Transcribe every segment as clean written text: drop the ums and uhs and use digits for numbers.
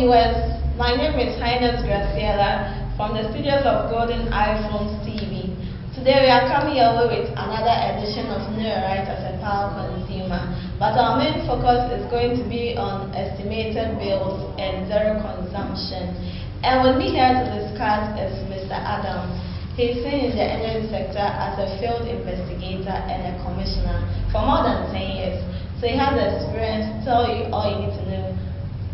viewers, my name is Highness Graciela from the studios of Golden iPhones TV. Today we are coming your way with another edition of Know Your Right as a Power Consumer, but our main focus is going to be on estimated bills and zero consumption. And with me here to discuss is Mr. Adams. He's been in the energy sector as a field investigator and a commissioner for more than 10 years. So he has experience to tell you all you need to know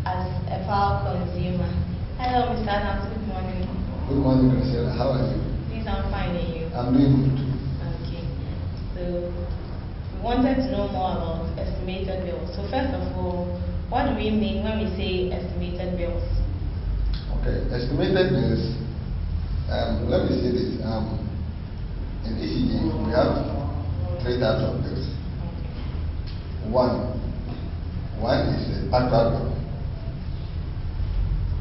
as a power consumer. Hello, Mr. Adams. Good morning. Good morning, Graciela. How are you? Please, I'm fine, and you? I'm doing good. Okay. So we wanted to know more about estimated bills. So first of all, what do we mean when we say estimated bills? Okay, estimated bills. Let me say this. In ECG, we have 3 types of bills. One is the actual bill.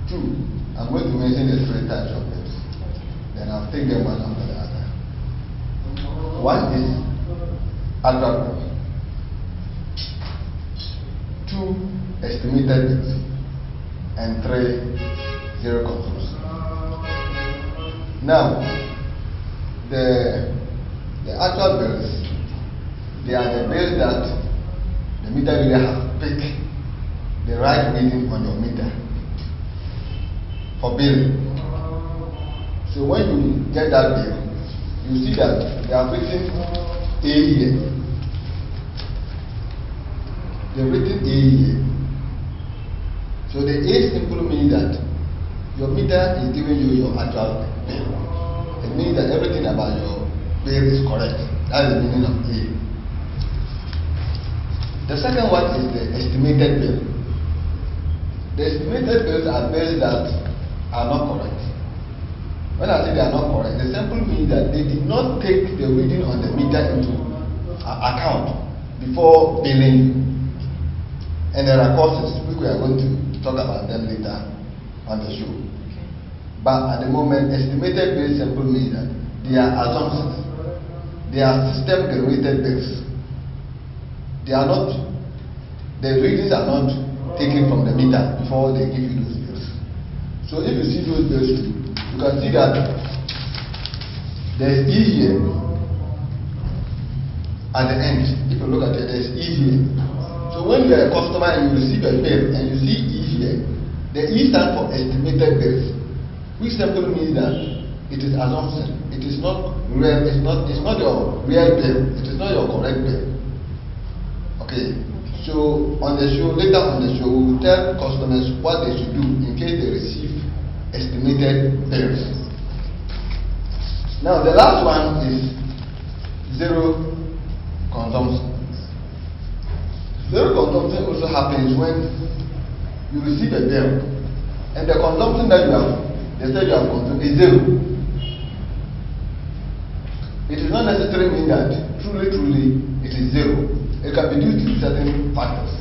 2, I'm going to mention the 3 types of bills. Then I'll take them one after the other. 1 is actual bill. 2, estimated bills. And 3, zero consumption. Now, the actual bills, they are the bills that the meter reader has picked the right reading on your meter for billing. So when you get that bill, you see that they are written A here. They're written A here. So the A simply means that your meter is giving you your actual bill. It means that everything about your bill is correct. That's the meaning of A. The second one is the estimated bill. The estimated bills are bills that are not correct. When I say they are not correct, they simply mean that they did not take the reading on the meter into account before billing you. And there are courses which we are going to talk about them later on the show. But at the moment, estimated bills simply means that they are assumptions. They are system generated bills. They are not, the readings are not taken from the meter before they give you those bills. So if you see those bills, you can see that there is E here at the end. If you look at it, there is E here. So when you are a customer and you receive a bill and you see E here, the E stands for estimated bills, which simply means that it is assumption. It is not real. It's not your real bill. It is not your correct bill. Okay. So on the show, later on the show, we will tell customers what they should do in case they receive estimated bills. Now the last one is zero consumption. Zero consumption also happens when you receive a bill and the consumption that you have, they say you have consumed is zero. It is not necessarily mean that truly it is zero. It can be due to certain factors,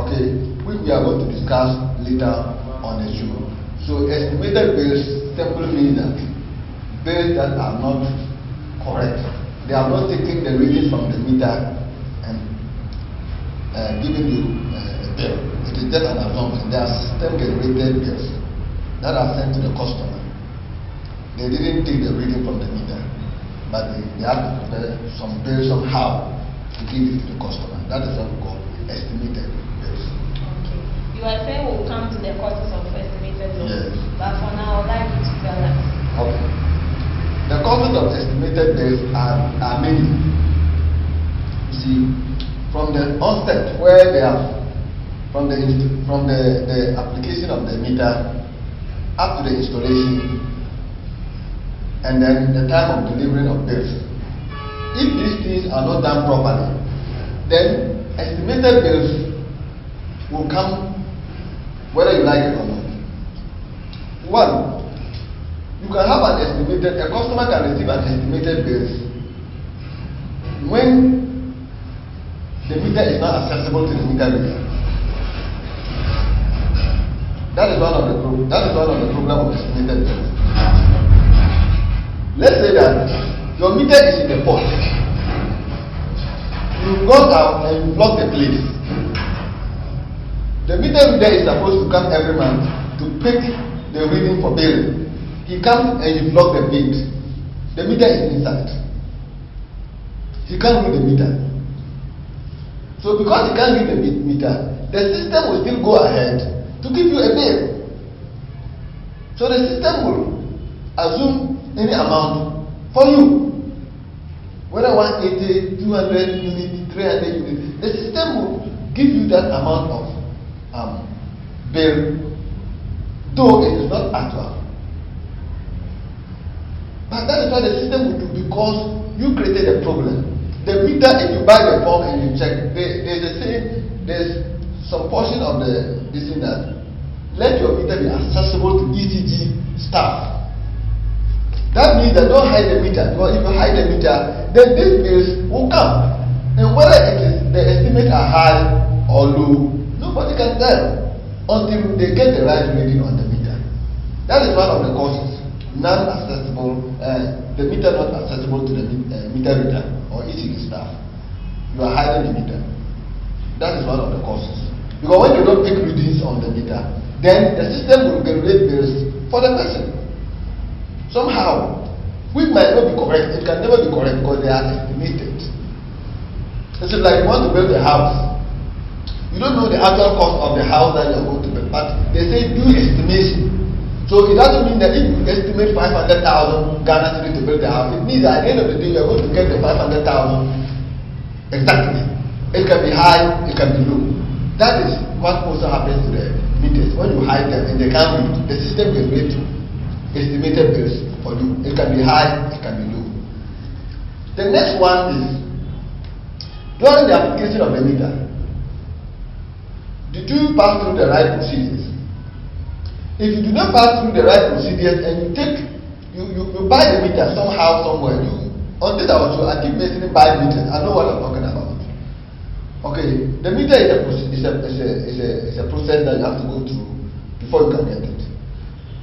okay, which we are going to discuss later on the show. So estimated bills simply means that bills that are not correct. They are not taking the readings from the meter and giving you a bill. It is just an assumption. They are system generated bills that are sent to the customer. They didn't take the reading from the meter, but they have to prepare some bills somehow to give it to the customer. That is what we call estimated bills. Okay. You are saying we'll come to the causes of estimated bills. Yes. But for now, I would like you to tell us. Okay. The causes of estimated bills are many. You see, from the onset where they are, from the application of the meter up to the installation, and then the time of delivering of bills. If these things are not done properly, then estimated bills will come whether you like it or not. One, you can have a customer can receive an estimated bills when the meter is not accessible to the meter reader. That is one of the problems of estimated bills. Let's say that your meter is in the pot. You've gone out and you block the place. The meter reader is supposed to come every month to pick the reading for billing. He comes and he blocks the bit. The meter is inside. He can't read the meter. So because he can't read the meter, the system will still go ahead to give you a bill. So the system will assume any amount for you. Whether 180, 200 units, 300 units, the system will give you that amount of bill, though it is not actual. But that is what the system will do, because you created a problem. The meter, if you buy the form and you check, there's some portion of this thing that let your meter be accessible to ECG staff. That means that don't hide the meter, because if you hide the meter, then these bills will come. And whether the estimates are high or low, nobody can tell until they get the right reading on the meter. That is one of the causes. Non-accessible, the meter not accessible to the meter reader or ECG staff. You are hiding the meter. That is one of the causes. Because when you don't take readings on the meter, then the system will generate bills for the person. Somehow, which might not be correct. It can never be correct because they are estimated. It's like you want to build a house. You don't know the actual cost of the house that you are going to build, but they say do estimation. So it doesn't mean that if you estimate 500,000 Ghana cedis to build the house, it means that at the end of the day you are going to get the 500,000 exactly. It can be high, it can be low. That is what also happens to the meters. When you hide them and they can't read, the system will read estimated bills for you. It can be high, it can be low. The next one is during the application of the meter, did you pass through the right procedures? If you do not pass through the right procedures and you buy the meter somehow, somewhere, on this I keep mentioning buy meters. I know what I'm talking about. Okay, the meter is a process that you have to go through before you can get it.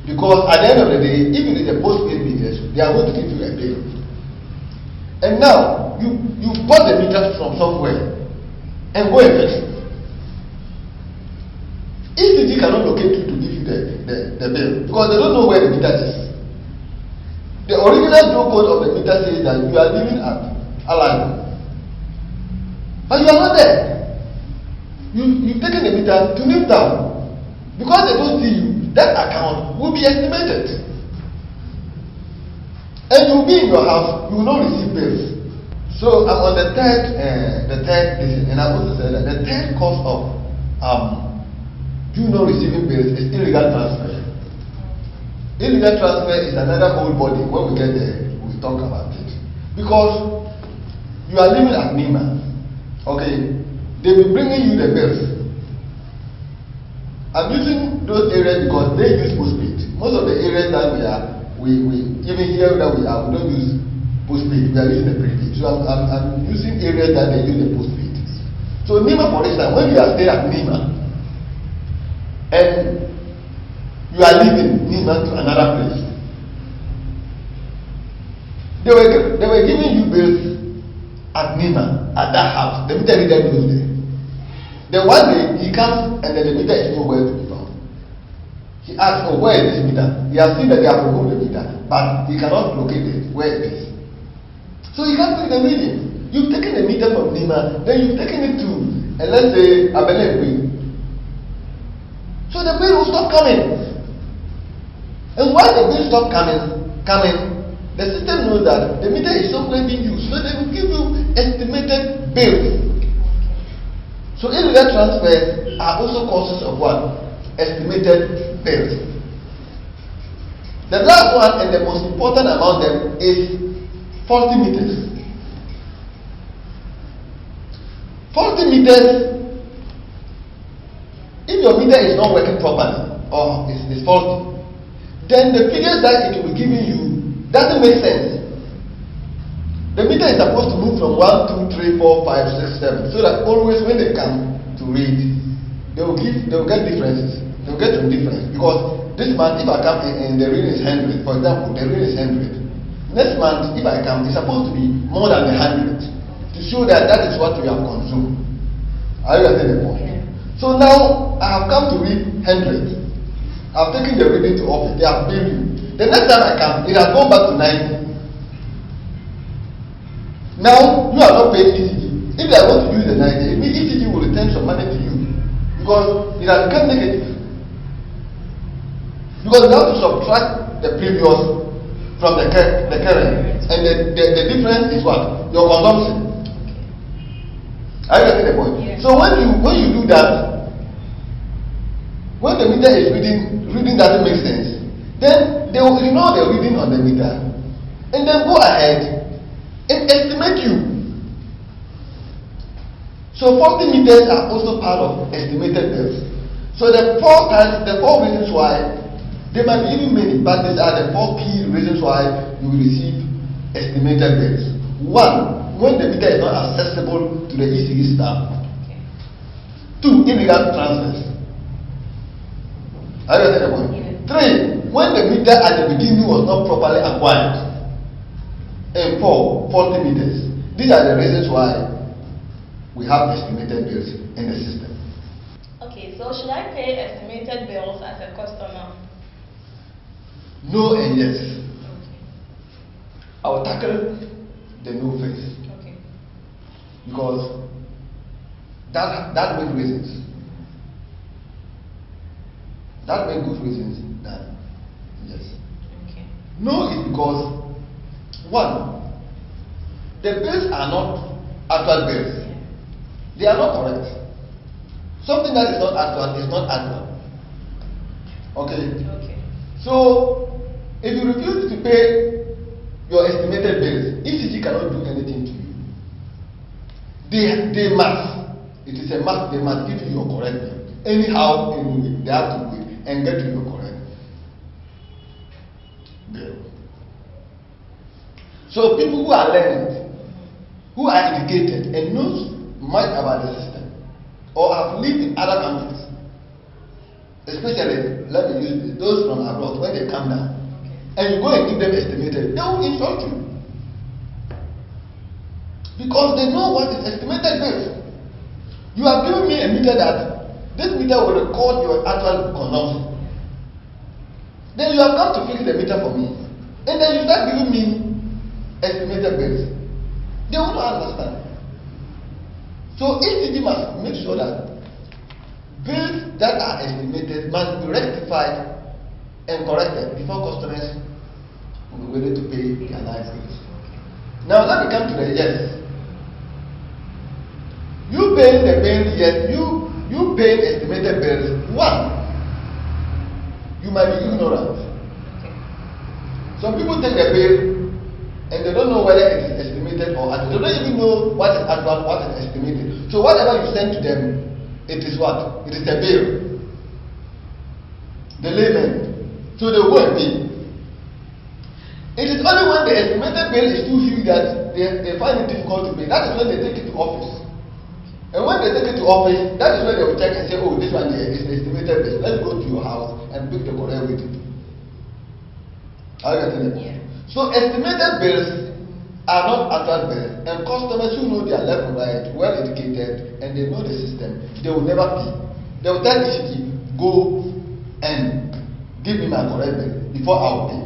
Because at the end of the day, if it is a postpaid meter, they are going to give you a bill. And now you bought the meter from somewhere and go and fix it. ECG cannot locate you to give you the bill because they don't know where the meter is. The original draw code of the meter says that you are living at Alado, but you are not there. You've taken the meter to New Town because they don't see you. That account will be estimated, and you will be in your house. You will not receive bills. So I'm on the third listen, and I also said that the third cause of you not receiving bills is illegal transfer. Illegal transfer is another whole body. When we get there, we'll talk about it. Because you are living at Nima, okay? They will be bringing you the bills. I'm using those areas because they use postpaid. Most of the areas that we even here that we don't use postpaid. We are using the prepaid. So I'm using areas that they use the postpaid. So Nima, for instance, when you are staying at Nima, and you are leaving Nima to another place, they were giving you bills at Nima, at that house. The meter reader goes there. Then one day he comes and then the meter is nowhere to be found. He asks, oh, where is this meter? He has seen that they have removed the meter, but he cannot locate it, where it is. So he can't take the reading. You've taken the meter from Nima, then you've taken it to, and let's say, Abelekwe. So the bill will stop coming. And while the bill stop coming, the system knows that the meter is somewhere being used. So they will give you estimated bills. So illegal transfers are also causes of what? Estimated bills. The last one and the most important among them is faulty meters. Faulty meters, if your meter is not working properly or is faulty, then the figures that it will be giving you doesn't make sense. The meter is supposed to move from 1, 2, 3, 4, 5, 6, 7, so that always when they come to read, they will get differences. They will get some difference because this month if I come and the reading is 100, for example, the reading is 100. Next month if I come, it's supposed to be more than 100 to show that that is what you have consumed. Are you getting the point? So now I have come to read 100. I've taken the reading to office. They have billed you. The next time I come, it has gone back to 90. Now you are not paying ECG. If they are going to use the 90, it means ECG will return some money to you because it has become negative. Because you have to subtract the previous from the current, and the difference is what? Your consumption. Are you getting the point? Yeah. So when you do that, when the meter is reading doesn't make sense, then they will ignore the reading on the meter and then go ahead and estimate you. So faulty meters are also part of estimated bills. So the four reasons why, they might be even many, but these are the 4 key reasons why you will receive estimated bills. 1, when the meter is not accessible to the ECG staff. 2, illegal transfers. Are you understanding the point? 3, when the meter at the beginning was not properly acquired. And 4, faulty meters. These are the reasons why we have estimated bills in the system. Okay, so should I pay estimated bills as a customer? No and yes. Okay. I will tackle the no first. Okay. Because that makes reasons. That makes good reasons that yes. Okay. No is because 1, the bills are not actual bills. Yeah. They are not correct. Something that is not actual is not actual. Okay? Okay. So if you refuse to pay your estimated bills, ECG cannot do anything to you. They must. It is a must. They must give you your correct bill. Anyhow, anyway, they have to do it and get you your correct bill. So people who are learned, who are educated and knows much about the system, or have lived in other countries, especially, let me use this, those from abroad, when they come down, and you go and give them estimated, they will insult you. Because they know what is estimated bills. You have given me a meter that this meter will record your actual consumption. Then you have come to fix the meter for me. And then you start giving me estimated bills. They will not understand. So ECG must make sure that bills that are estimated must be rectified and corrected before customers will be ready to pay their life bills. Now let me come to the yes. You paying the bill, yes, you paying estimated bills. 1, you might be ignorant. Okay. Some people take the bill and they don't know whether it is estimated or actual. They don't even know what is actual, what is estimated. So whatever you send to them, it is what? It is a bill. The layman. So they will go and pay. It is only when the estimated bill is too huge that they find it difficult to pay. That is when they take it to office. And when they take it to office, that is when they will check and say, oh, this one here is the estimated bill. Let's go to your house and pick the correct way to do. Are you getting it? Yeah. So estimated bills are not actual bills, and customers who know their left and right, well educated, and they know the system, they will never pay. They will tell ECG, go and give me my correct bill before I will pay.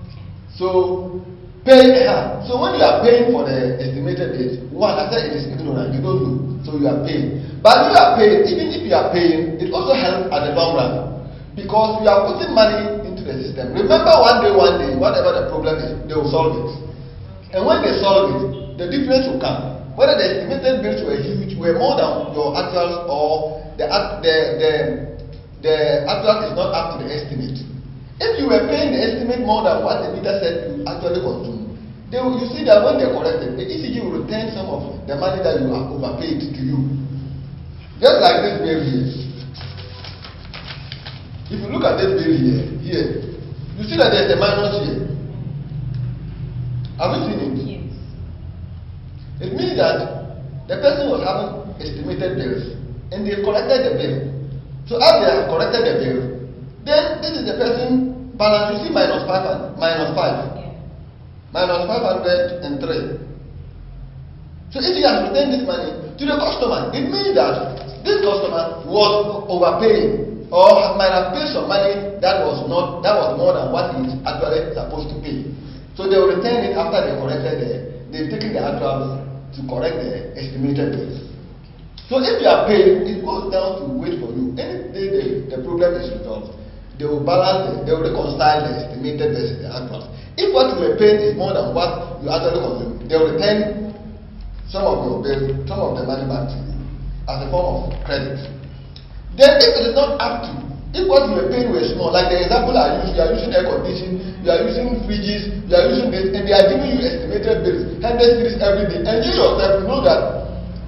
Okay. So pay. So when you are paying for the estimated bills, 1, I said it is ignorant, you don't know, so you are paying. But you are paying, even if you are paying, it also helps at the long run because you are putting money into the system. Remember, one day, whatever the problem is, they will solve it. Okay. And when they solve it, the difference will come. Whether the estimated bills were huge, were more than your actuals, or the actual is not up to the estimate. If you were paying the estimate more than what the meter said you actually consume, you see that when they correct it, the ECG will return some of the money that you have overpaid to you. Just like this bill here. If you look at this bill here, you see that there's a minus here. Have you seen it? Yes. It means that the person was having estimated bills and they corrected the bill. So as they have corrected the bill, then this is the person balance. You see minus 5. Yeah. Minus 503. So if he has returned this money to the customer, it means that this customer was overpaying or might have paid some money that was more than what he is actually supposed to pay. So they will return it after they've taken the actuals to correct the estimated bills. So if you are paying, it goes down to wait for you. Any day the problem is resolved, they will reconcile the estimated versus the actuals. If what you are paying is more than what you actually consume, they will return some of your bills, some of the money back to you as a form of credit. Then if it is not up to, if what you are paying were small, like the example I used, you are using air conditioning, you are using fridges, you are using this, and they are giving you estimated bills, 100 cities every day, and you yourself know that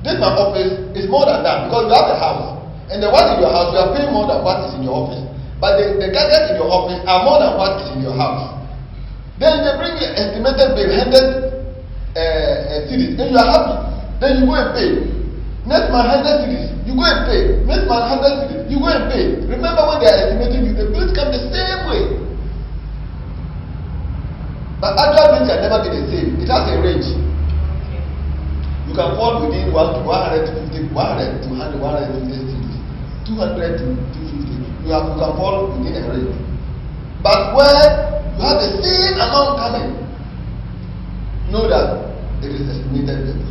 this my office is more than that because you have a house, and the one in your house you are paying more than what is in your office, but the gadgets in your office are more than what is in your house. Then they bring you estimated bill 100 cities, and you are happy. Then you go and pay. Next month 100 cities, you go and pay. Next month 100 cities, you go and pay. Remember when they are estimating you, the bills come the same way. But actual bills can never be the same. It has a range. You can fall within 100 to 50, 100 to 100, 150 cities, 200 to 250. You can fall within a range. But when you have the same amount coming, know that it is estimated bills.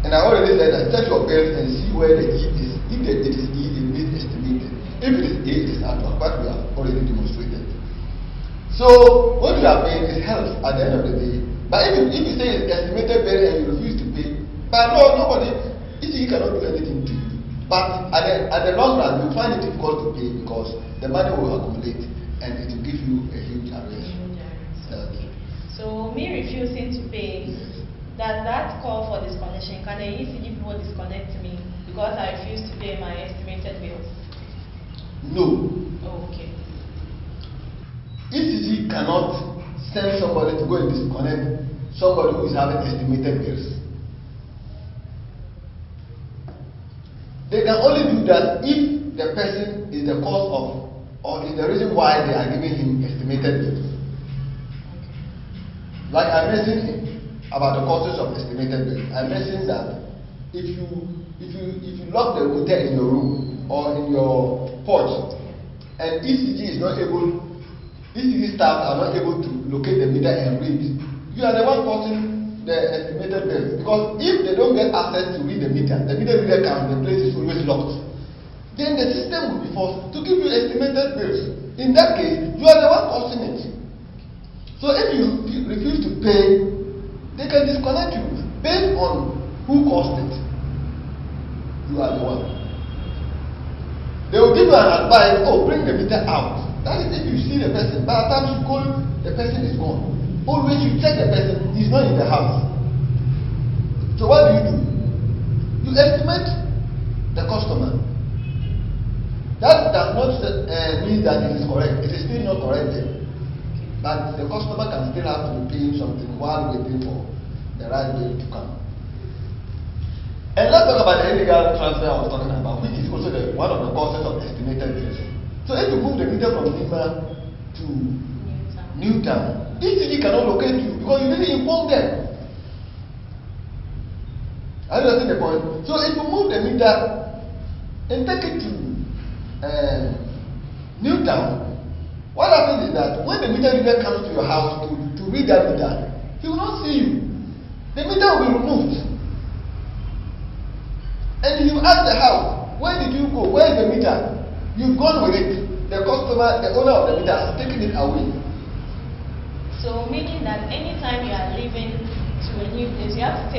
And I already said that check your bills and see where the E is. If it is E, it means estimated. If it is A, it is actual. But we have already demonstrated. So what you are paying is helps at the end of the day. But if you say it's estimated bill and you refuse to pay, but nobody, ECG cannot do anything to you. But at the long run, you find it difficult to pay because the money will accumulate and it will give you a huge arrears. Okay. So me refusing to pay, does that call for disconnection? Can the ECG people disconnect me because I refuse to pay my estimated bills? No. Okay. ECG cannot send somebody to go and disconnect somebody who is having estimated bills. They can only do that if the person is the cause of or is the reason why they are giving him estimated bills. Okay. Like I mentioned about the causes of estimated bills, I mentioned that if you lock the meter in your room or in your porch and ECG staff are not able to locate the meter and read, you are the one causing the estimated bills. Because if they don't get access to read the meter reader comes, the place is always locked. Then the system will be forced to give you estimated bills. In that case, you are the one causing it. So if you refuse to pay, they can disconnect you based on who caused it. You are the one. They will give you an advice, bring the meter out. That is if you see the person. By the time you call, the person is gone. Always you check the person, he's not in the house. So what do? You estimate the customer. That does not mean that it is correct. It is still not correct then. But the customer can still have to be paying something while waiting for the right bill to come. And let's talk about the illegal transfer I was talking about, which is also one of the causes of estimated bills. So if you move the meter from Nima to Newtown, ECG cannot locate you because you didn't inform them. I understand the point. So if you move the meter and take it to Newtown, what happens is that when the meter reader comes to your house to read that meter, he will not see you. The meter will be removed. And you ask the house, where did you go? Where is the meter? You've gone with it. The customer, the owner of the meter has taken it away. So meaning that anytime you are leaving to a new place, you have to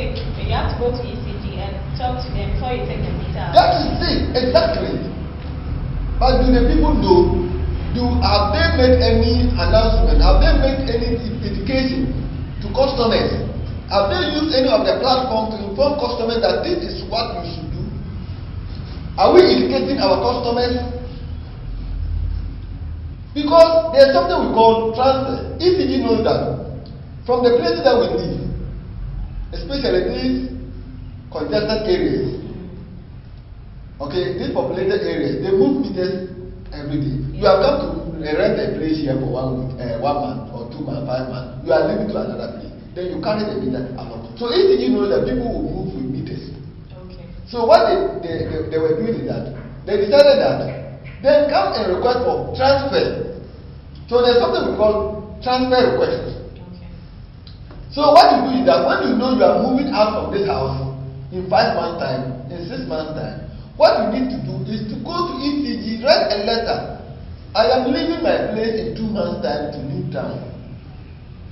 go to ECG and talk to them before you take the meter. That is it, exactly. But do the people know? Have they made any announcement? Have they made any education to customers? Have they used any of the platforms to inform customers that this is what you should do? Are we educating our customers? Because there's something we call transfer. ECG knows that from the places that we live, especially these congested areas, okay, these populated areas, they move meters every day. You have come to rent a place here for 1 week, 1 month or 2 months, 5 months. You are leaving to another place. Then you carry the meter along. So ECG knows that people will move with meters. Okay. So what they were doing is that they decided that they come and request for transfer. So there's something we call transfer request. Okay. So what you do is that when you know you are moving out from this house in 5 months' time, in 6 months' time, what you need to do is to go to ECG, write a letter. I am leaving my place in 2 months' time to leave town.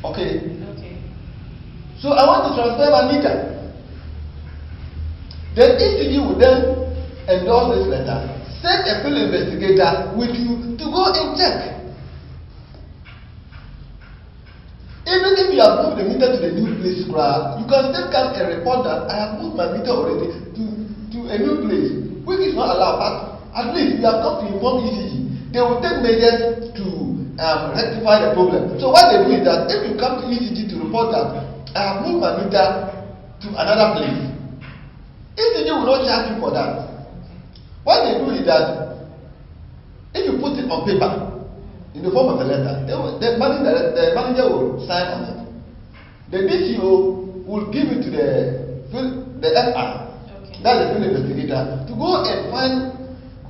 Okay? Okay. So I want to transfer my meter. Then ECG will then endorse this letter, send a field investigator with you to go and check. Even if you have moved the meter to the new place, you can still come and report that I have moved my meter already to a new place, which is not allowed. But at least you have come to inform ECG. They will take measures to rectify the problem. So what they do is that if you come to ECG to report that I have moved my meter to another place, ECG will not charge you for that. What they do is that if you put it on paper in the form of a letter, the manager will sign on it. The DCO will give it to the FR, that's the field investigator, to go and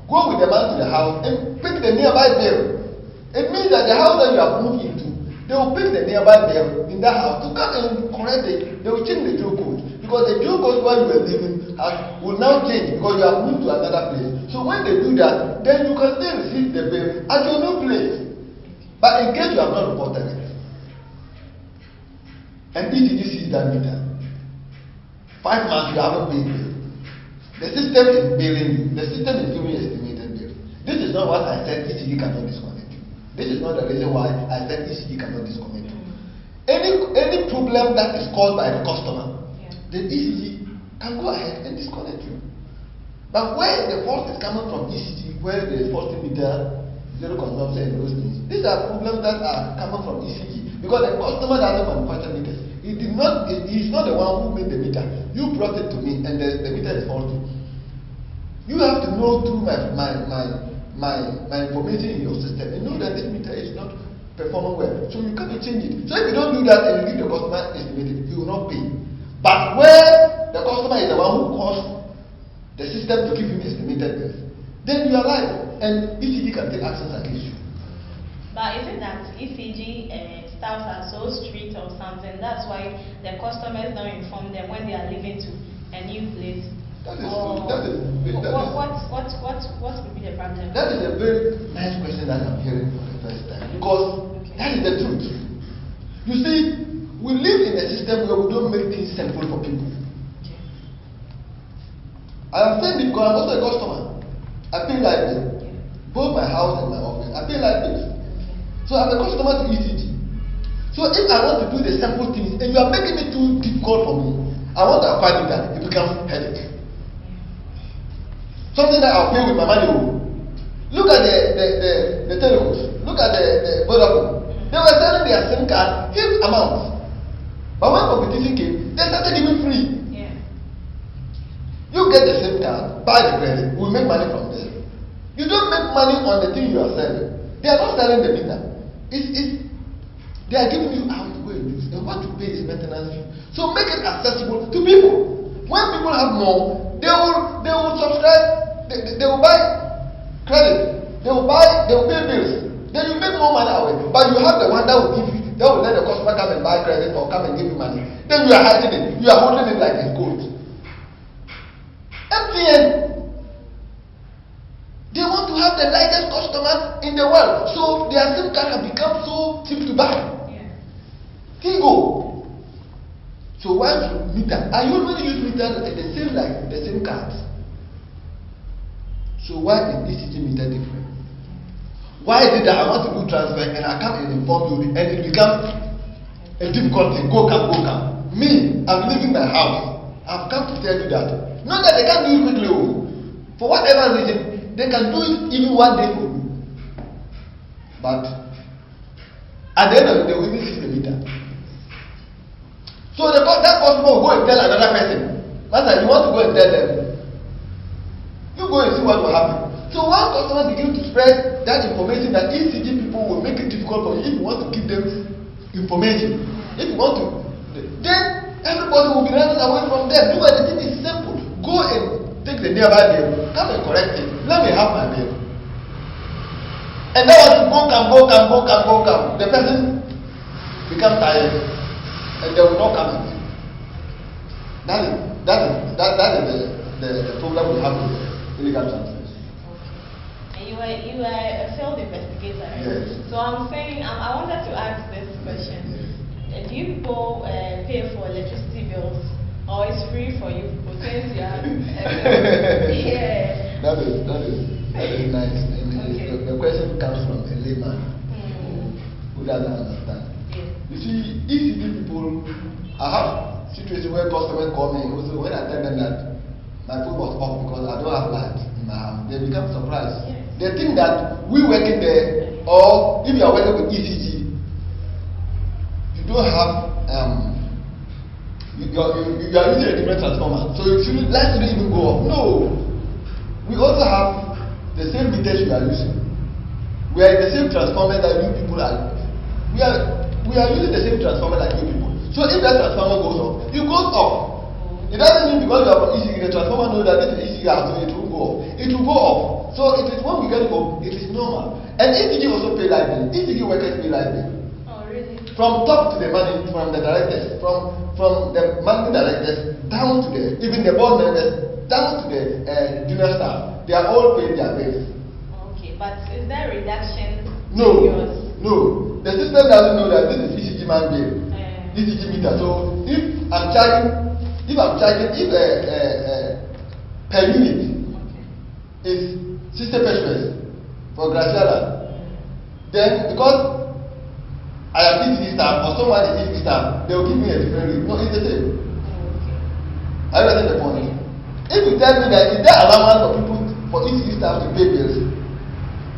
go with the man to the house and pick the nearby bill. It means that the house that you have moved into, they will pick the nearby bill in that house to come and correct it. They will change the Joe code, because the Joe code where you were living will now change because you have moved to another place. So when they do that, then you can still receive the bill at your new place. But in case you have not reported it, and ECG sees that meter, 5 months you haven't paid bill. The system is billing you. The system is giving you estimated bill. This is not what I said ECG cannot disconnect you. This is not the reason why I said ECG cannot disconnect you. Any problem that is caused by the customer, the ECG can go ahead and disconnect you. But where the fault is coming from ECG, where there is faulty meter, zero consumption and those things, these are problems that are coming from ECG, because the customer doesn't manufacture meters. He is not the one who made the meter. You brought it to me and the meter is faulty. You have to know through my information in your system and know that this meter is not performing well. So you can't change it. So if you don't do that and you give the customer estimated, he will not pay. But where the customer is the one who caused the system to give him estimated bills, then you are liable and ECG can take actions against you. But is it that ECG staffs are so strict or something? That's why the customers don't inform them when they are leaving to a new place. What could be the problem? That is a very nice question that I'm hearing for the first time, because that is the truth. You see, we live in a system where we don't make things simple for people. Okay. I am saying it because I'm also a customer. I pay like this. Both my house and my office, I pay like this. So I'm a customer to ECG. So if I want to do the simple things and you are making it too difficult for me, I want to acquire that it becomes headache. Something that I'll pay with my money. Look at the telecos. Look at the Vodafone. They were selling their SIM card huge amounts. But when competition came, they started giving free. Yeah. You get the SIM card, buy the credit, we'll make money from this. You don't make money on the thing you are selling. They are not selling the meter. They are giving you how to go and use, and what to pay is maintenance fee. So make it accessible to people. When people have more, they will subscribe. They will buy credit. They will pay bills. Then you make more money away. But you have the one that will give you, that will let the customer come and buy credit or come and give you money. Then you are hiding it. You are holding it like it's gold. MTN, they want to have the largest customers in the world. So their SIM card have become so cheap to buy. Yeah. Tigo. So why should meter? I usually use meter the same like the same cards. So why is ECG meter different? Why is it that I want to do transfer and I come and inform you and it becomes a difficult thing? Go come. Me, I'm leaving my house. I've come to tell you that. Not that they can't do it quickly. For whatever reason, they can do it even one day for you. But at the end of the day, we will see the meter. So that customer will go and tell another person. Master, you want to go and tell them. You go and see what will happen. So once customers begin to spread that information, that ECG people will make it difficult for you if you want to give them information. If you want to, then everybody will be running away from them. Because the thing is simple. Go and take the nearby bill, come and correct it. Let me have my bill. And that was come. The person become tired and they will not come again. That is the problem we have with illegal transfers. Okay. And you were a field investigator, right? Yes. So I'm saying I wanted to ask this question. Yes. Do you people pay for electricity bills, or it's free for you people since you have yeah. That is nice. Okay. The question comes from a layman who doesn't understand. Yes. You see, ECD people, I have situations where customers call me also when I tell them that my phone was off because I don't have light in my house, they become surprised. Yes. They think that we working there, or if you are working with ECG, you don't have you are using a different transformer, so you shouldn't light shouldn't even go off. No, we also have the same meters you are using. We are the same transformer that you people are. We are using the same transformer like you people. So if that transformer goes off, it goes off. It doesn't mean because you are from ECG, the transformer knows that this is ECG house, so it will go off. It will go off. So it is when we get home, it is normal. And ECG also pay light bill. ECG workers pay light bill. Oh, really? From top to the management, from the directors, from the managing directors down to the even the board members down to the junior staff, they are all paying their bills. Okay, but is there a reduction? No, in yours? no. The system doesn't know that this is ECG man bill, ECG meter. So if I'm charging per unit is 60 pesos for Graciela, then because I am ECG staff or someone is ECG staff, they will give me a different rate. No, it's the same. Okay. I understand the point. If you tell me that is there allowance for people for ECG staff to pay bills,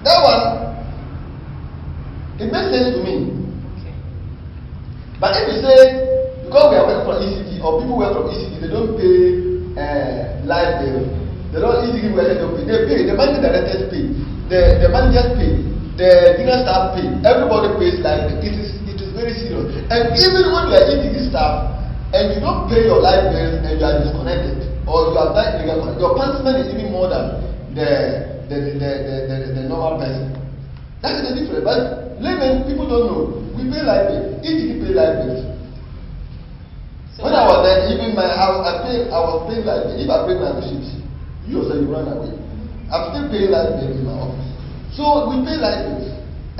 that one it makes sense to me. Okay. But if you say because we are working from ECG or people work from ECG, they don't pay light bill. They don't ECG workers don't pay. They pay. The managing directors pay. The managers pay. The junior staff pay. Everybody pays light bill. It is very serious. And even when you are ECG staff and you don't pay your light bills and you are disconnected or you have done illegal connection, your punishment is even more than the normal person. That is the difference. But laymen, people don't know. We pay light bill. ECG pay light bills. So when I was there, even my house, I was paying light bill. If I bring my receipt, you also you run away. I'm still paying light bill in my office. So we pay light bills.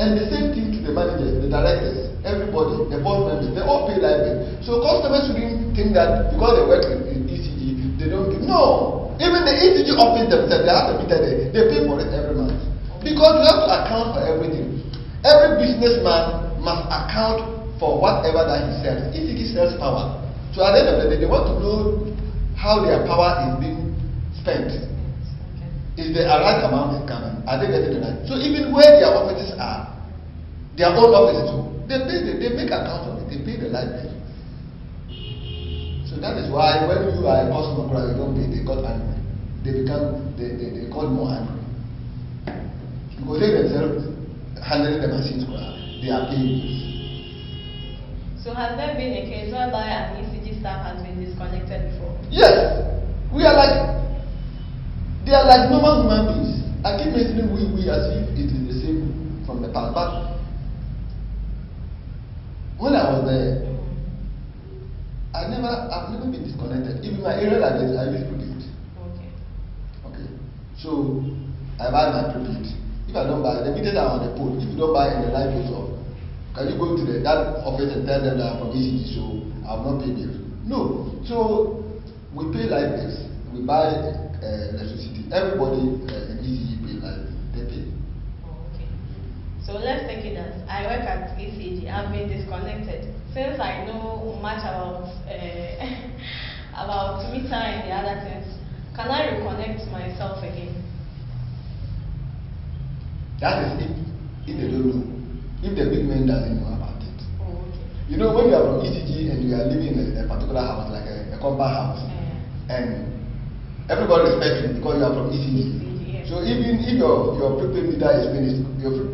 And the same thing to the managers, the directors, everybody, the board members, they all pay light bill. So customers shouldn't think that because they work in ECG, they don't give. No! Even the ECG office themselves, they have to meter there. They pay for it every month. Because you have to account for everything. Every businessman must account for whatever that he sells. ECG sells power. So at the end of the day, they want to know how their power is being spent. Okay. Is the right amount is coming? Are they getting the right? So even where their offices are, their own offices too, they make account of it. They pay the light bill. So that is why when you are a customer, you don't pay. They got angry. They got more angry because they themselves handling the machines. They are paying bills. So has there been a case whereby an ECG staff has been disconnected before? Yes. They are like normal human beings. I keep mentioning we as if it is the same from the past. But when I was there, I've never been disconnected. Even my area like this, I use prepaid. Okay. So I buy my prepaid. If I don't buy, the meters are on the pole. If you don't buy and the light goes off, can you go to that office and tell them that I'm from ECG, so I will not pay bills? No. So we pay light bills. We buy electricity. Everybody in ECG pay light bill. They pay. Okay. So let's take it as I work at ECG. I've been disconnected. Since I know much about about meter and the other things, can I reconnect myself again? That is if they don't know. If the big man doesn't know about it. Oh, okay. You know, when you are from ECG and you are living in a particular house, like a compound house, and everybody respects you because you are from ECG. Yes. So even if your prepaid meter is finished,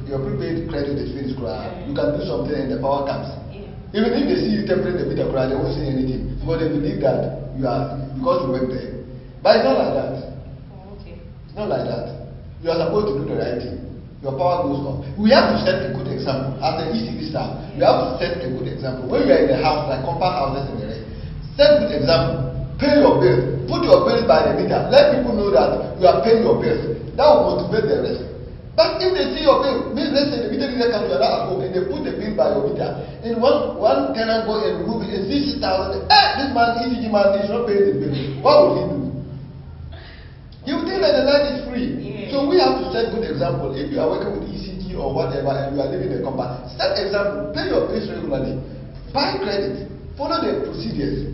your prepaid credit is finished, you can do something and the power comes. Yeah. Even if they see you tempering the meter, they won't say anything because they believe that you are because you work there. But it's not like that. Not like that. You are supposed to do the right thing. Your power goes up. We have to set a good example. As an ECD staff, we have to set a good example. When you are in the house, like compound houses in the rest, set good example. Pay your bills. Put your bills by the meter. Let people know that you are paying your bills. That will motivate the rest. But if they see your bill, let's say the meter reader comes to at home and they put the bill by your meter, and one tenant go and remove it and see 6,000, this man, ECG man, is not paying his bill. What will he do? You think that the land is free. Yeah. So we have to set good example. If you are working with ECG or whatever and you are living in a compound, set example, pay your bills regularly, buy credit, follow the procedures.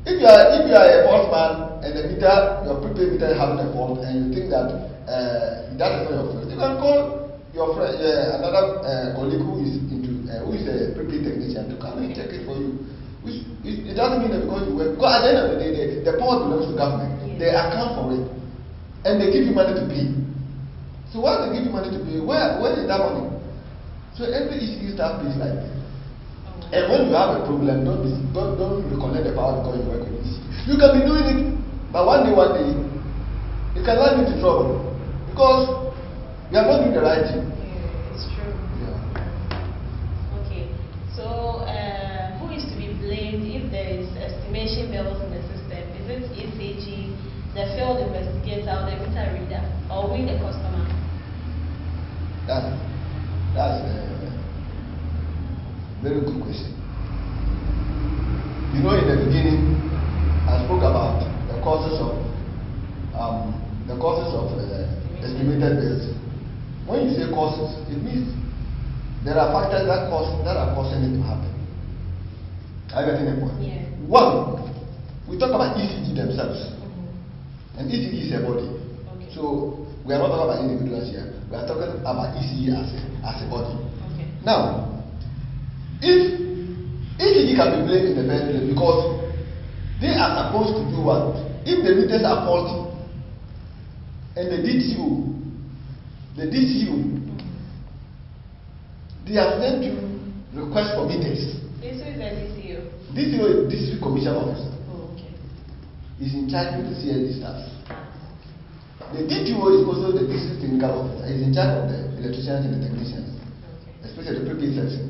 If you are a false man and the meter, your prepaid meter is having a fault and you think that that is not your fault, you can call your friend, another colleague who is a prepaid technician to come and check it for you. It doesn't mean that because you work, because at the end of the day, the power belongs to government. Yes. They account for it. And they give you money to pay. So once they give you money to pay, where is that money? So every issue staff pays like this. And when you have a problem, don't reconnect the power because you work with this. You can be doing it, but one day, it can land into trouble because you are not doing the right thing. Yeah, it's true. Yeah. Okay. So who is to be blamed if there is estimation bills in the system? Is it ECG, the field investigator, or the meter reader, or we the customer? That's a very good question. You know, in the beginning, I spoke about the causes of estimated bills. When you say causes, it means there are factors that are causing it to happen. Are you getting the point? Yeah. One, we talk about ECG themselves. And ECG is a body. Okay. So we are not talking about individuals here. We are talking about ECG as a body. Okay. Now, if ECG can be blamed in the first place because they are supposed to do what? If the meters are faulty and the DTO, they have sent you request for meters. This is the DTO. DTO is District Commission Officer. Is in charge of the CSD staff. The DTO is also the district technical officer. Is in charge of the electricians and the technicians, especially the prepaid section.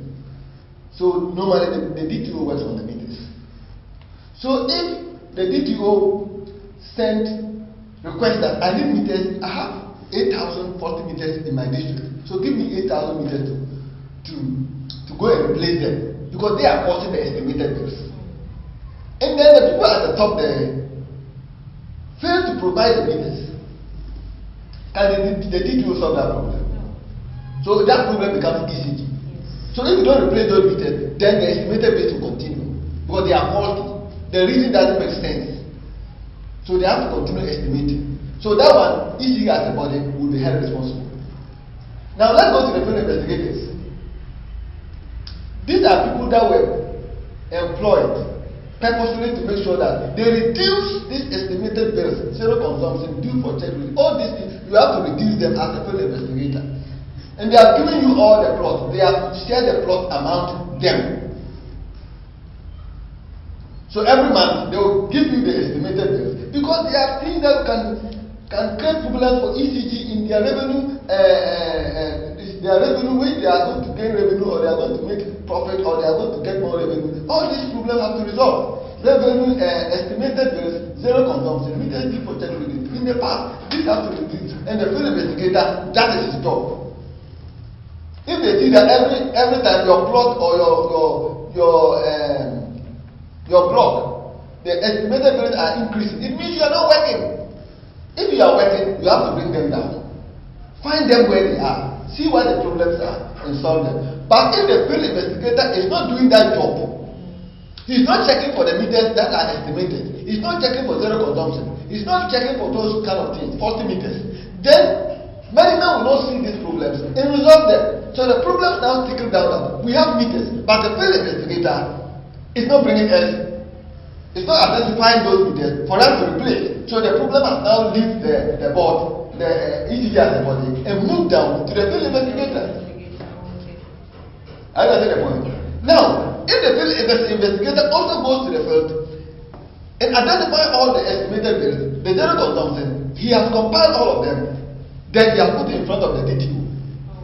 So normally the DTO works on the meters. So if the DTO sent request that I need meters, I have 8,040 meters in my district. So give me 8,000 meters to go and replace them because they are causing the estimated bills. And then the people at the top there fail to provide the meters. Can the DTO solve that problem? No. So that problem becomes ECG. Yes. So if you don't replace those meters, then the estimated bills will continue because they are faulty. The reason doesn't make sense. So they have to continue estimating. So that one, ECG as a body will be held responsible. Now let's go to the field investigators. These are people that were employed purposely to make sure that they reduce these estimated bills, zero consumption, due for check release, all these things, you have to reduce them as a field investigator. And they are giving you all the plot. They have shared the plot among them. So every month they will give you the estimated bills because they are things that can create problems for ECG in their revenue, when they are going to gain revenue or they are going to make profit or they are going to get more revenue. All these problems have to resolve. Revenue, estimated bills, zero consumption, meters due for check release. In the past, this has to reduce, and the field investigator, that is his job. If they see that every time your plot or your block, the estimated bills are increasing, it means you are not working. If you are working, you have to bring them down. Find them where they are. See what the problems are and solve them. But if the field investigator is not doing that job, he's not checking for the meters that are estimated. He's not checking for zero consumption. He's not checking for those kind of things, 40 meters. Then management will not see these problems and resolve them. So the problems now trickle down. We have meters, but the field investigator is not bringing us. It's not identifying those meters for us to replace. So the problem has now left the board, the ECG as a body, and moved down to the field investigator. I got the point. Now, if the field investigator also goes to the field and identify all the estimated bills, the zero consumption, He has compiled all of them. Then he has put it in front of the DTO.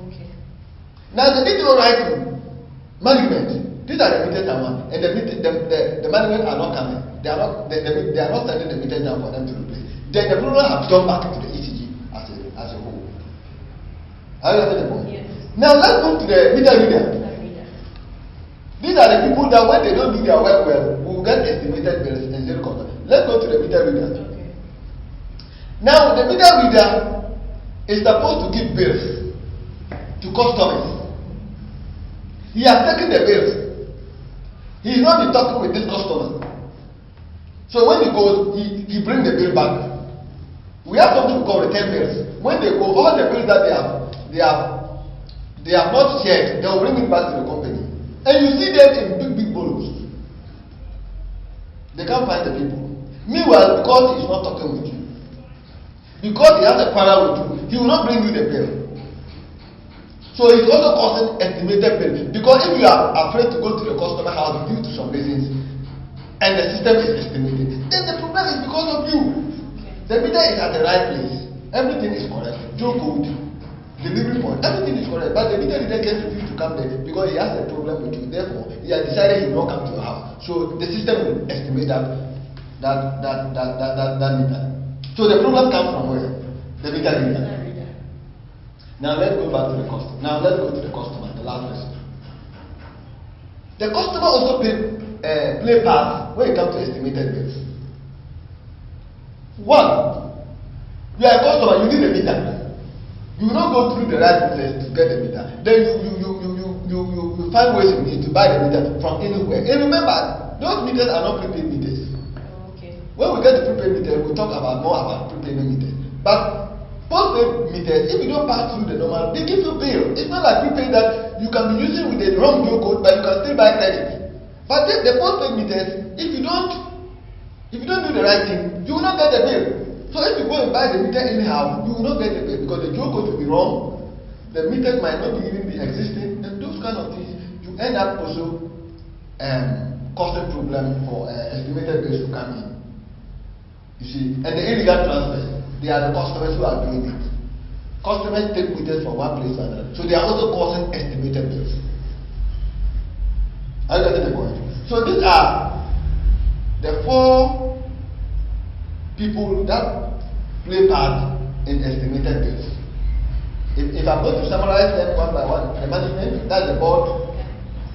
Okay. Now the DTO writes management. These are the meters I want, and the management are not coming. They are not sending the meters down for them to replace. Then the problem has gone back to the ECG as a whole. Are you understanding the point? Yes. Now let's go to the meter reader. These are the people that when they don't do their work well, will get estimated bills and zero cost. Let's go to the meter reader. Okay. Now the meter reader is supposed to give bills to customers. He has taken the bills. He is not been talking with this customer. So when he goes, he brings the bill back. We have something we call return bills. When they go, all the bills that they have not shared, they will bring it back to the company. And you see them in big volumes. They can't find the people. Meanwhile, because he is not talking with you, because he has a quarrel with you, he will not bring you the bill. So it's also causing estimated bill. Because if you are afraid to go to the customer house due to some reasons, and the system is estimated, then the problem is because of you. Okay. The meter is at the right place. Everything is correct. Joe code, delivery point, everything is correct. But the meter reader just refused to come there because he has a problem with you. Therefore, he has decided he will not come to your house. So the system will estimate that meter. So the problem comes from where? The meter reader. Now let's go back to the customer. Now let's go to the customer, the last person. The customer also play part when it comes to estimated bills. One, you are a customer, you need a meter. You will not go through the right process to get the meter. Then you find ways to buy the meter from anywhere. And remember, those meters are not prepaid meters. Okay. When we get the prepaid meter, we'll talk more about prepaid meters. But postpaid meters, if you don't pass through the normal, they give you bill. It's not like prepaid that you can be using with the wrong bill code, but you can still buy credit. But the postpaid meters, if you don't do the right thing, you will not get the bill. So if you go and buy the meter anyhow, you will not get the bill because the bill code will be wrong. The meters might not even be existing, and those kind of things, you end up also causing problem for estimated bills to come in. You see, and the illegal transfers. They are the customers who are doing it. Customers take meters from one place to another. So they are also causing estimated bills. Are you getting the point? So these are the 4 people that play part in estimated bills. If I'm going to summarize them one by one, the management, that's the board.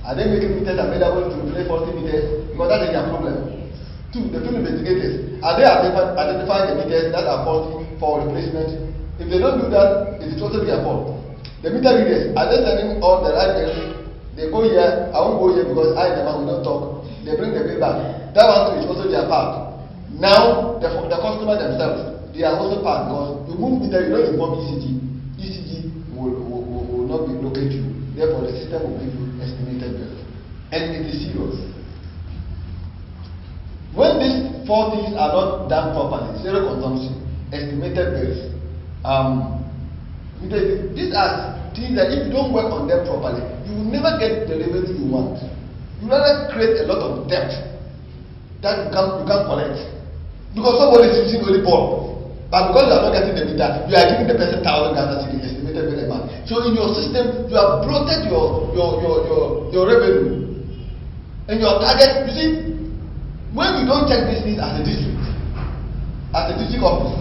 Are they making meters available to replace 40 meters? Because that is their problem. 2, the field investigators. Are they identifying the meters that are faulty for replacement? If they don't do that, it is also their fault. The meter readers, are they sending all the right bills? They go here, I won't go here because I and the man will not talk. They bring the bill back. That one too is also their part. Now, the customer themselves, they are also part because you move meter, you don't inform ECG. ECG will not be locate you. Therefore, the system will give you estimated bill. And it is serious. When these 4 things are not done properly, zero consumption, estimated bills, these are things that if you don't work on them properly, you will never get the revenue you want. You rather create a lot of debt that you can't collect. Because somebody is using only bulb. But because you are not getting the meter, you are giving the person 1,000 Ghana cedis estimated bill a month. So in your system, you have bloated your revenue. And your target, you see, when you don't check these things as a district office,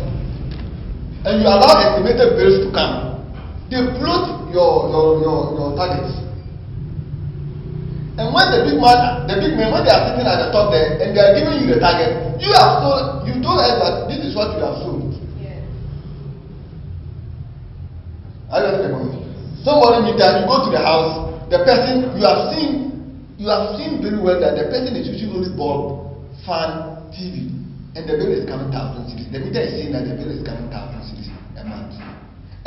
and you allow estimated bills to come, they bloat your targets. And when the big men, when they are sitting at the top there and they are giving you the target, you told us that this is what you have sold. Yeah. I don't know. Somebody meter, you go to the house, the person you have seen very well that the person is using only bulb, fan, TV, and the bill is coming 1,000 cedis. The meter is saying that the bill is coming 1,000 cedis a month.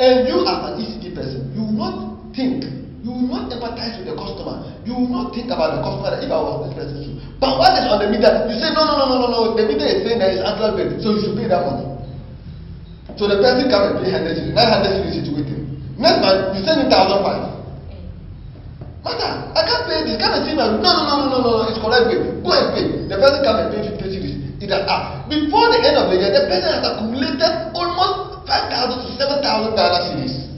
And you as an ECG person, you will not empathize with the customer. You will not think about the customer that if I was this person too. But what is on the meter? You say no. The meter is saying that it's actual bill, so you should pay that money. So the person come and pay 100 cedis, 900 cedis is waiting. Next month you send him 1,500. I can't pay this. Come and see my no, it's correct bill. Go and pay. The person come and pay 50 cedis. It has before the end of the year, the person has accumulated almost 5,000 to 7,000 Ghana cedis.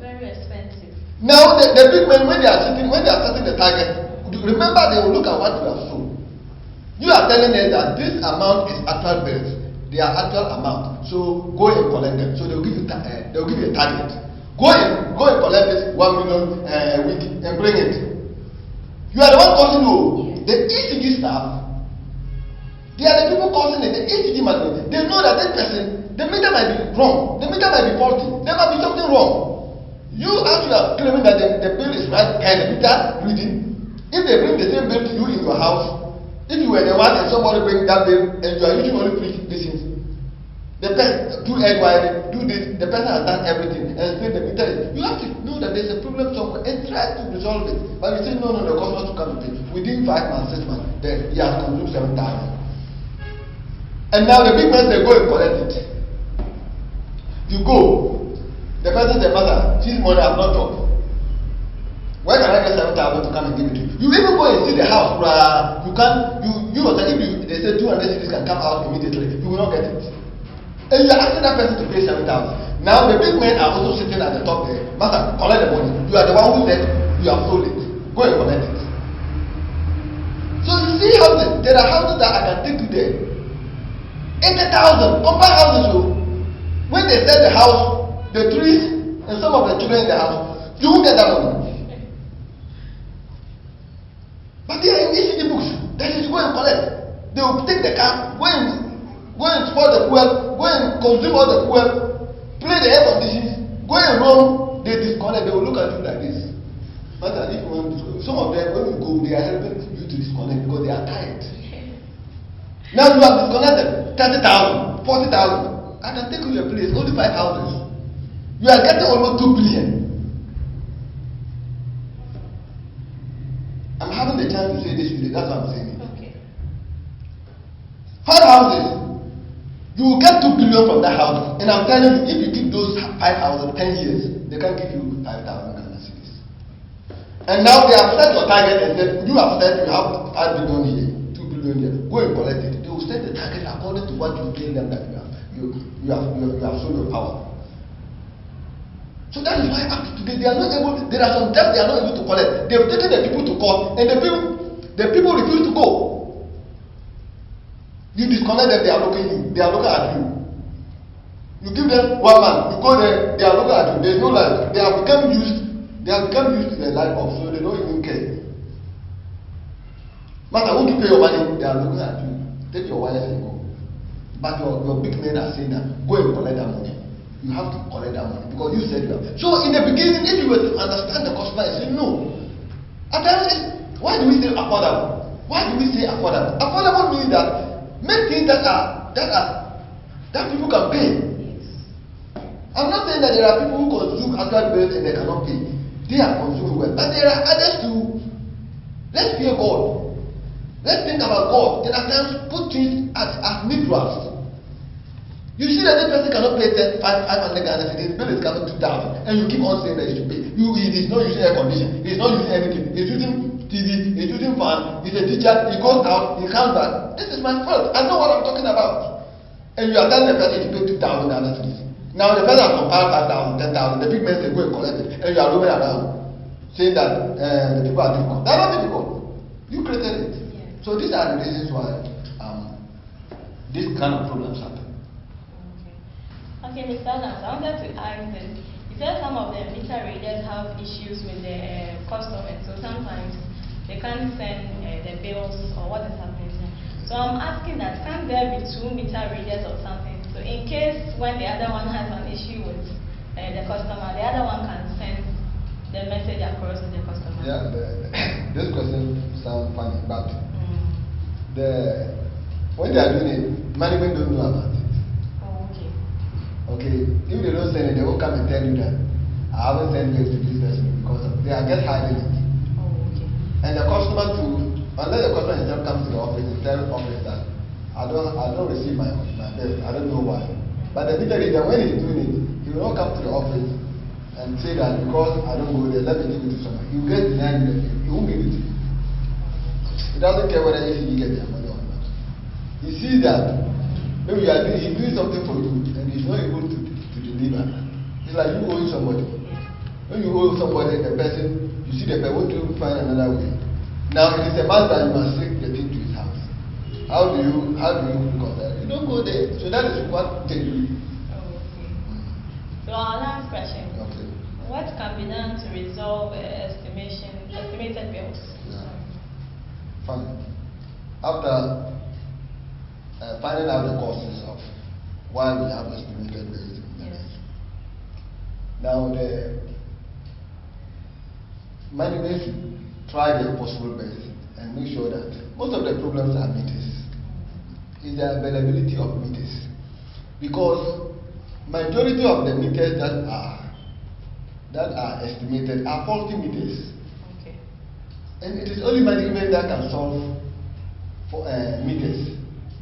Very expensive. Now the big men, when they are setting the target, remember they will look at what you have sold. You are telling them that this amount is actual bills, they are actual amount. So go and collect them. So they will give you a target. Go and collect this 1 million a week and bring it. You are the one causing the ECG staff. They are the people causing it. The ECG man, they know that this person, the meter might be wrong, the meter might be faulty, there might be something wrong. You actually are claiming that the bill is right and the meter reading. If they bring the same bill to you in your house, if you were the one and somebody bring that bill and you are using only free things, the person do NY, do this, the person has done everything and still the meter is, you have to know that there's a problem somewhere and try to resolve it. But you say no, the customer to come to pay. Within 5 months, 6 months, then he has consumed 7,000. And now the big man say go and collect it. You go. The person says, "Mother, this money I have not dropped. Where can I get 7,000 to come and give it to you?" You even go and see the house. You can't. If they say 200 cities can come out immediately, you will not get it. And you are asking that person to pay 7,000. Now the big men are also sitting at the top there. "Master, collect the money. You are the one who said you have sold it. Go and collect it." So you see houses. There are houses that I can take you there. 80,000 compound houses. So when they sell the house, the trees and some of the children in the house, you won't get that money. But they are in ECG books. That is, go and collect. They will take the car, go and spoil the fuel, go and consume all the fuel, play the air conditions, go and run. They disconnect. They will look at you like this. But if you want to, some of them when you go, they are helping you to disconnect because they are tired. Now you have disconnected 30,000, 40,000. I can take you to a place, only 5 houses. You are getting almost 2 billion. I'm having the chance to say this today, that's what I'm saying. Okay. 5 houses. You will get 2 billion from that house. And I'm telling you, if you keep those 5 houses 10 years, they can give you 5,000 Ghana cedis. And now they have set your target and said, you have said you have 5 billion here, 2 billion here. Go and collect it. They will set the target according to what you tell them that you have shown your power. So that is why up to today they are not able. There are some debts they are not able to collect. They have taken the people to court, and the people refuse to go. You disconnect them, they are looking at you. They are looking at you. You give them 1 month, you go there, they are looking at you. There is no life. They have become used. They have become used to the life of, so they don't even care. Matter who to pay your money, they are looking at you. Take your wires and go. But your big men are saying that go and collect that money. You have to collect that money because you said you have. So in the beginning, if you were to understand the customer and say no, at times why do we say affordable? Why do we say affordable? Affordable means that make things that people can pay. I'm not saying that there are people who consume actual bills and they cannot pay. They are consuming well, but there are others too. Let's fear God. Let's think about God and at times put things as neutrals. You see that this person cannot pay 500 Ghana cedis, his bill is coming 2,000, and you keep on saying that he should pay. He is not using air conditioning, he is not using anything, he is using TV, he is using fan, he is a teacher, he goes out, he comes back. This is my fault. I know what I'm talking about. And you are telling the person to pay 2,000 Ghana cedis. Now the person has compiled 5,000, 10,000, the big men say go and collect it, and you are roaming around saying that the people are difficult. They are not difficult. You created it. Yeah. So these are the reasons why this kind of problems happen. Okay, Mr. Adams, I wanted to ask this. You said some of the meter readers have issues with the customers, so sometimes they can't send the bills or what is happening. So I'm asking that, can there be 2 meter readers or something? So in case when the other one has an issue with the customer, the other one can send the message across to the customer. Yeah, this question sounds funny, but when they are doing it, management don't know about it. Okay, if they don't send it, they will come and tell you that I haven't sent it to this person because they are just hiding it. Okay. And the customer too, unless the customer himself comes to the office and tells the office that I don't receive my bill, I don't know why. But the meter reader, when he's doing it, he will not come to the office and say that because I don't go there, let me give it to someone. He will get denied, he won't give it to you. He doesn't care whether you get their money or not. he sees that maybe he's doing something for you and he's not able to deliver. It's like you owing somebody. When you owe somebody, the person, you see the person, want to find another way. Now it is a matter you must take the thing to his house. How do you reconcile? You don't go there. So that is what they do. Okay. So our last question. Okay. What can be done to resolve estimated bills? Yeah. Fine. After finding out the causes of why we have estimated bills. Yes. Now the management should try their possible best and make sure that most of the problems are meters. Is the availability of meters. Because majority of the meters that are estimated are faulty meters. Okay. And it is only management that can solve for meters.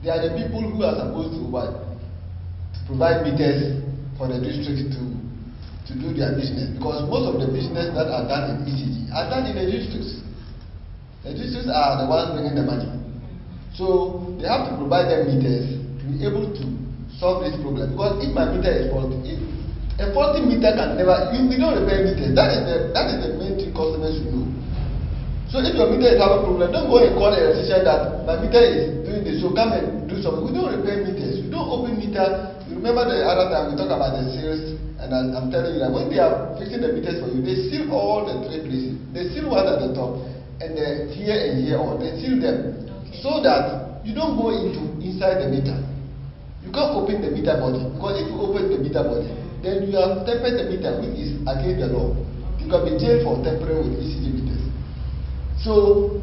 They are the people who are supposed to provide meters for the district to do their business. Because most of the business that are done in ECG are done in the districts. The districts are the ones bringing the money. So they have to provide them meters to be able to solve this problem. Because if my meter is faulty, a faulty meter can never, we don't repair meters. That is the main thing customers should know. So if your meter is having a problem, don't go and call the electrician that my meter is doing this, so come and do something. We don't repair meters. We don't open meter. You remember the other time we talked about the seals, and I'm telling you that when they are fixing the meters for you, they seal all the three places. They seal one at the top, and here and here on. They seal them. Okay. So that you don't go inside the meter. You can't open the meter body, because if you open the meter body, then you have tempered the meter, which is against the law. You can be jailed for tampering with ECG meters. So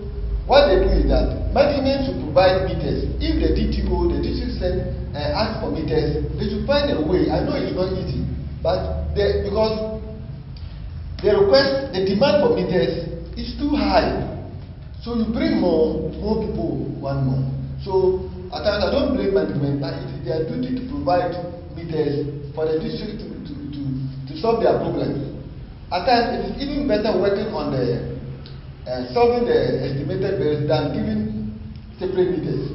what they do is that management should provide meters. If the DTO, the district send ask for meters, they should find a way. I know it's not easy, but because the demand for meters is too high. So you bring more people want more. So at times I don't blame management, but it is their duty to provide meters for the district to solve their problems. At times it is even better working on the solving the estimated bills than giving separate meters.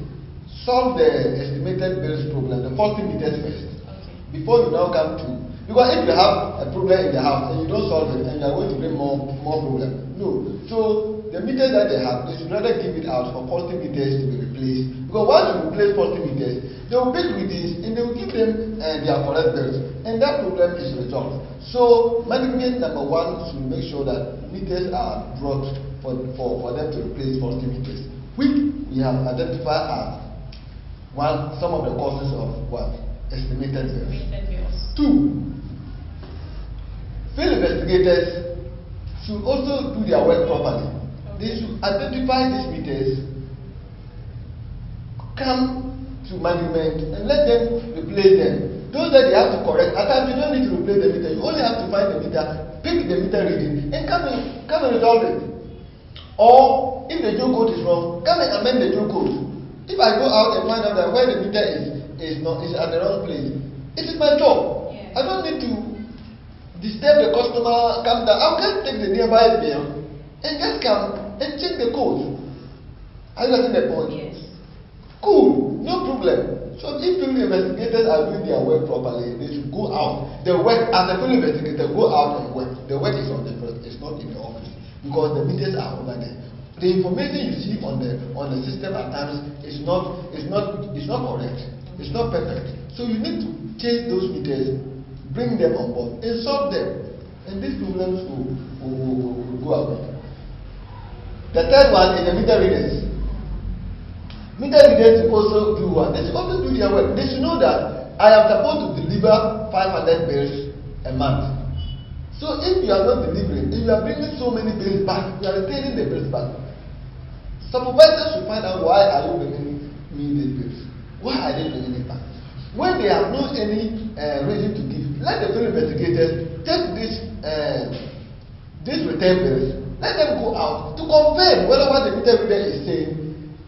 Solve the estimated bills problem, the faulty meters first, before you now come to, because if you have a problem in the house and you don't solve it and you are going to bring more problem. No. So the meters that they have, they should rather give it out for faulty meters to be replaced. Because once you replace faulty meters, they will pick readings and they will give them their correct bills, and that problem is resolved. So management number one should make sure that meters are brought for them to replace faulty meters, which we have identified as some of the causes of what? Estimated bills. Two, field investigators should also do their work properly. They should identify these meters, come to management and let them replace them. Those that they have to correct, at times you don't need to replace the meter, you only have to find the meter, pick the meter reading, and come and resolve it. Or if the joke code is wrong, come and amend the joke code. If I go out and find out that where the meter is at the wrong place, it is my job. Yeah. I don't need to disturb the customer, come down. I'll just take the nearby bill and just come and check the code. Are you getting the point? Yes. Cool, no problem. So if field investigators are doing their work properly, they should go out. The work, as a field investigator, go out and work. The work is on the field, it's not in the office. Because the meters are over there. The information you see on the system at times is not correct. It's not perfect. So you need to change those meters, bring them on board, and solve them. And these problems will go away. The third one is the meter readers. Meter readers also do what? They should also do their work. They should know that I am supposed to deliver 500 bills a month. So if you are not delivering, if you are bringing so many bills back, you are retaining the bills back. Supervisors should find out why are you bringing me these bills. Why are they bringing it back? When they have no any reason to give, let the field investigators take this return bills. Let them go out to confirm whether what the meter reader is saying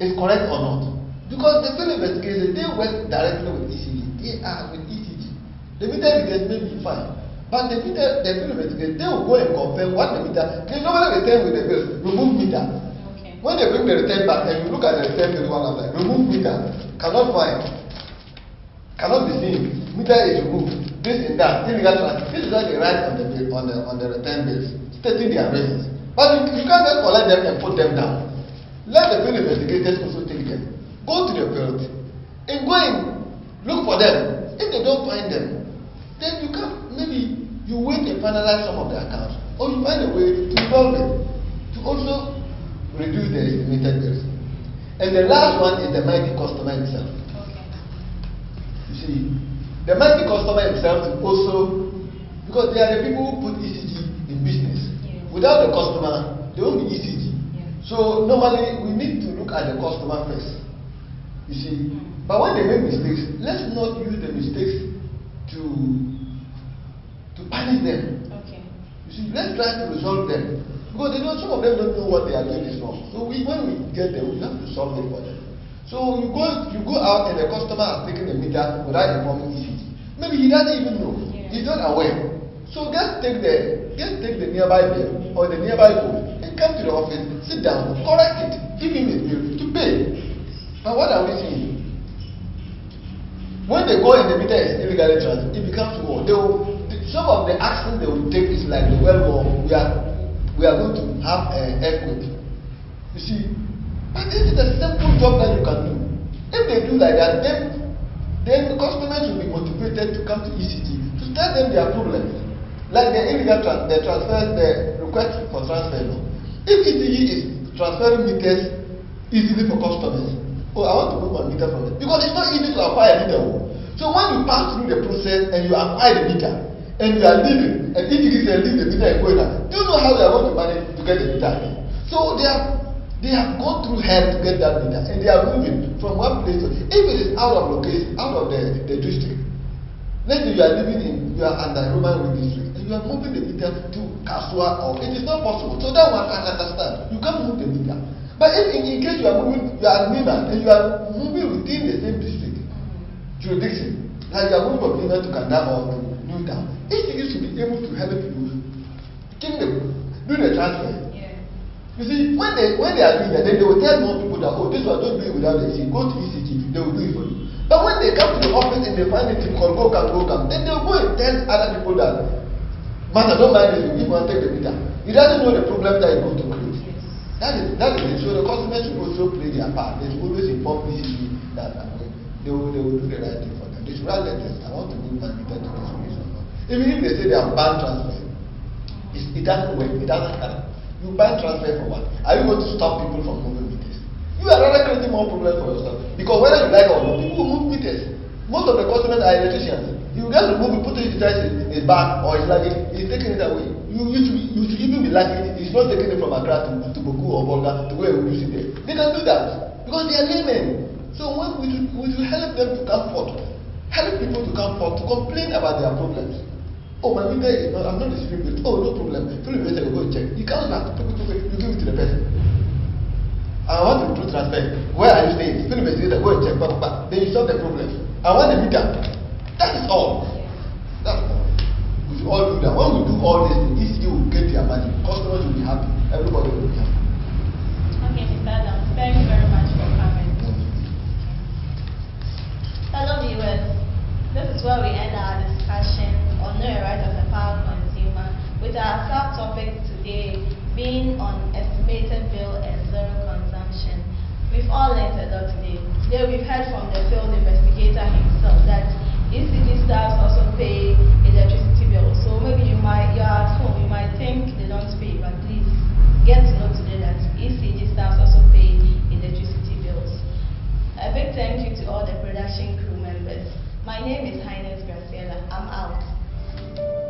is correct or not. Because the field investigators, they work directly with ECG. They are with ECG. The meter readers may be fine. But the field investigators, they will go and confirm what the meter. They normally return with the bills, remove meter. Okay. When they bring the return back and you look at the return bill one after, remove meter, cannot find, cannot be seen, meter is removed, this and that, illegal transfer. This is what they write on the bill, on the return bills, stating their reasons. But you can't just collect them and put them down. Let the field investigators also take them. Go to the field and go and look for them. If they don't find them, then you can maybe you wait and finalize some of the accounts, or you find a way to resolve it, to also reduce the estimated bills. And the last one is the mighty customer himself. Okay. You see, the mighty customer himself is also, because they are the people who put ECG in business. Yes. Without Without the customer, there won't be ECG. Yes. So normally we need to look at the customer first. You see, but when they make mistakes, let's not use the mistakes to punish them. Okay. You see, let's try to resolve them. Because they don't, some of them don't know what they are doing is wrong. So when we get them, we have to solve it for them. So you go out and the customer has taken the meter without informing ECG. Maybe he doesn't even know. Yeah. He's not aware. So just take the nearby bill or the nearby phone and come to the office, sit down, correct it, give him his bill to pay. But what are we seeing? When they go and the meter is illegally transferred, it becomes war. Some of the actions they will take is like the well war. We are going to have an earthquake. You see, but this is a simple job that you can do. If they do like that, then the customers will be motivated to come to ECG to tell them their problems. Like the illegal the request for transfer. No? If ECG is transferring meters easily for customers, oh, I want to move my meter from there. Because it's not easy to acquire a meter. So when you pass through the process and you acquire the meter, and you are leaving, and ECG says leave the meter and go in, do you know how you are going to manage to get the meter again? So they have gone through hell to get that meter, and they are moving from one place to if it is out of location, out of the district. Let's say you are living you are under Roman district, and you are moving the meter to Kasua, or it is not possible. So that one can understand. You can't move the meter. But if in case you are moving, you are Nina, and you are moving within the same district jurisdiction, like you are moving from Nina to Kandama or to Newtown, ECG should be able to help you do the transfer. Yeah. You see, when they are doing that, then they will tell more people that, oh, this one don't do it without the ECG. Go to ECG, they will do it for you. But when they come to the office and they find it called go come, then they will go and tell other people that, man, I don't mind this, you want to take the meter. He doesn't know the problem that he's going to create. Yes. That is it. So the customers should also play their part. They should always inform ECG that they will do the right thing for them. They should rather than I want to move my meter to this place. Even if they say they have banned transfer, it doesn't work. It doesn't help. You ban transfer for what? Are you going to stop people from moving meters? You are rather creating more problems for yourself. Because whether you like or not, people move meters. Most of the customers are electricians. You just remove it, put it in his bag or his luggage, he's taking it away. You should even be lucky he's not taking it from Accra to Boku or Bolga to where we use it there. They can do that because they are laymen. So when we should help them to come forth. Help people to come forth to complain about their problems. Oh, my meter is not, I'm not receiving it. Oh, no problem. Philip Investor will go and check. He comes back, you give it to the person. I want to do transfer. Where are you staying? Philip Investor go and check. Then you solve the problem. I want the meter. That is all. That's all. We should all do that. When we do all this, ECG will get their money. Customers will be happy. Everybody will be happy. Okay, Mr. Adams, thank you very much for coming. Hello viewers, this is where we end our discussion on Know Your Right as a Power Consumer with our subtopic today being on estimated bill and zero consumption. We've all learned a lot today. Today we've heard from the field investigator himself that ECG staffs also pay electricity bills. So maybe you're at home, you might think they don't pay, but please get to know today that ECG staffs also pay electricity bills. A big thank you to all the production crew members. My name is Highness Graciela. I'm out.